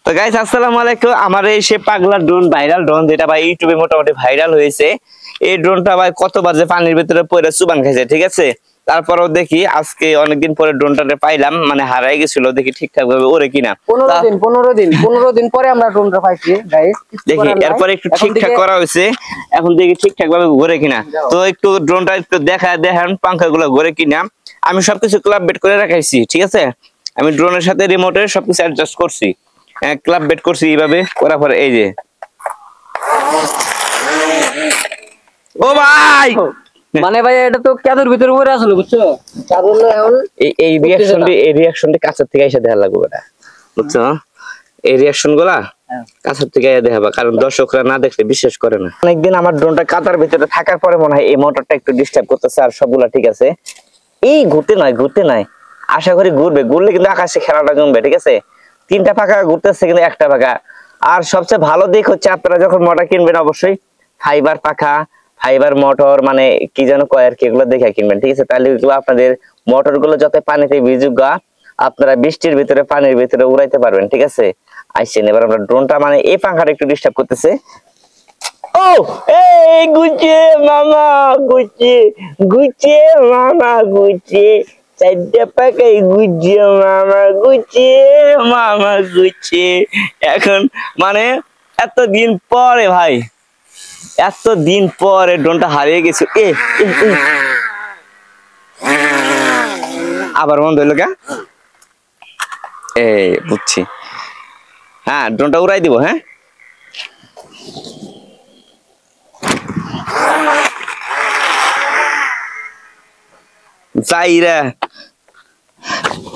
তো গাইস আসসালামু আলাইকুম। আমার এই সে পাগলা ড্রোন, ভাইরাল ড্রোন, যেটা ভাই ইউটিউবে মোটামুটি ভাইরাল হয়েছে। এই ড্রোনটা ভাই কতবার যে পানির ভিতরে পড়ে চুবান খাইছে, ঠিক আছে। তারপরেও দেখি আজকে অনেকদিন পরে ড্রোনটাতে পাইলাম, মানে হারাই গেছিল, দেখি ঠিকঠাক ভাবে ওরে কিনা। 15 দিন পরে আমরা ড্রোনটা পাইছি গাইস। দেখি এরপরে একটু ঠিকঠাক করা হয়েছে, এখন দেখি ঠিকঠাক ভাবে ঘুরে কিনা। তো একটু ড্রোনটা একটু দেখেন পাঙ্খা গুলো ঘুরে কিনা। আমি সবকিছু ক্লাব বেট করে রাখাইছি, ঠিক আছে। আমি ড্রোনের সাথে রিমোটের সবকিছু অ্যাডজাস্ট করছি, ক্লাব বেট করছি এইভাবে করার পরে এই যে ও ভাই, মানে ভাই এটা তো কাদের ভিতরে পড়ে আসলো, বুঝছো? কাদের না এখন এই রিঅ্যাকশনটি কাছের থেকে এসে দেখা লাগবে এটা, বুঝছো? এই রিঅ্যাকশন গুলা কাছের থেকে দেখাবা, কারণ দর্শকরা না দেখলে বিশ্বাস করে না। অনেকদিন আমার ড্রোনটা কাতার ভিতরে থাকার পরে মনে হয় এই মোটরটা একটু ডিস্টার্ব করতেছে, আর সবগুলা ঠিক আছে। এই ঘুরতে নয়, আশা করি ঘুরলে কিন্তু আকাশে খেলাটা জমবে, ঠিক আছে। 3টা পাখা ঘুরতেছে কিন্তু 1টা পাখা। আর সবচেয়ে ভালো দিক হচ্ছে আপনারা যখন মোটর কিনবেন অবশ্যই ফাইবার পাখা, ফাইবার মোটর, মানে কি যেন কয় আর কি, এগুলো দেখে কিনবেন, ঠিক আছে। তাহলে আপনাদের মোটর গুলো যত পানিতে ভিজুক, আপনারা বৃষ্টির ভিতরে পানির ভিতরে উড়াইতে পারবেন, ঠিক আছে। আইসেন এবার আমরা ড্রোনটা, মানে এই পাখাটা একটু ডিস্টার্ব করতেছে। ও এই গুছে মামা, গুছে মামা, গুছে 4টা পাখাই গুছে মামা, গুছে। এখন মানে এতদিন পরে ভাই, এতদিন পরে ড্রোনটা হারিয়ে গেছে। আবার বন্ধ হইলো কে? বুঝছি। হ্যাঁ, ড্রোনটা উড়াই দিব। হ্যাঁ, যাইরা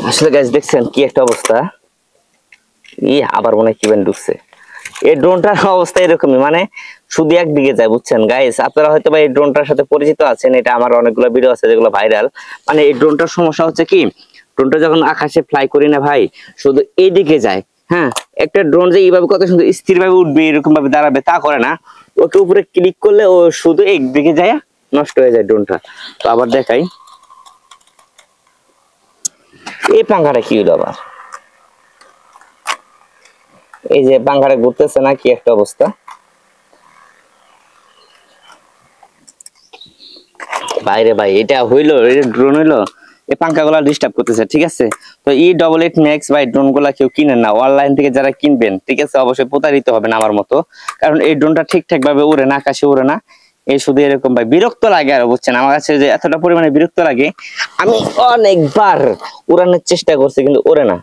আসলে গাইস দেখছেন কি একটা অবস্থা। আবার মনে হয় কি ব্যান্ড ঢুকছে। এই ড্রোনটার অবস্থা এরকমই, মানে শুধু একদিকে যায়, বুঝছেন গাইস। আপনারা হয়তো বা এই ড্রোনটার সাথে পরিচিত আছেন, এটা আমার অনেকগুলো ভিডিও আছে যেগুলো ভাইরাল। মানে এই ড্রোনটার সমস্যা হচ্ছে কি, ড্রোনটা যখন আকাশে ফ্লাই করি না ভাই, শুধু এইদিকে যায়। হ্যাঁ, একটা ড্রোন যে এইভাবে কত সুন্দর স্থির ভাবে উঠবে, এরকম ভাবে দাঁড়াবে, তা করে না। ওকে উপরে ক্লিক করলে ও শুধু একদিকে যায়, নষ্ট হয়ে যায় ড্রোনটা। তো আবার দেখাই এই পাঙ্খাটা কি হলো আবার। এই যে পাঙ্খাটা ঘুরতেছে না, কি একটা অবস্থা। বাইরে ভাই এটা হইলো, এটা ড্রোন হইলো, এই পাঙ্খা গুলা ডিস্টার্ব করতেছে, ঠিক আছে। তো E88 ম্যাক্স ভাই ড্রোন গুলা কেউ কিনেন না, অনলাইন থেকে যারা কিনবেন, ঠিক আছে, অবশ্যই প্রতারিত হবেন আমার মতো। কারণ এই ড্রোনটা ঠিকঠাক ভাবে উড়ে না, আকাশে উড়ে না। এই শুধু এরকম ভাই বিরক্ত লাগে, আর বুঝছেন আমার কাছে যে এতটা পরিমাণে বিরক্ত লাগে। আমি অনেকবার উড়ানোর চেষ্টা করছি কিন্তু ওড়ে না।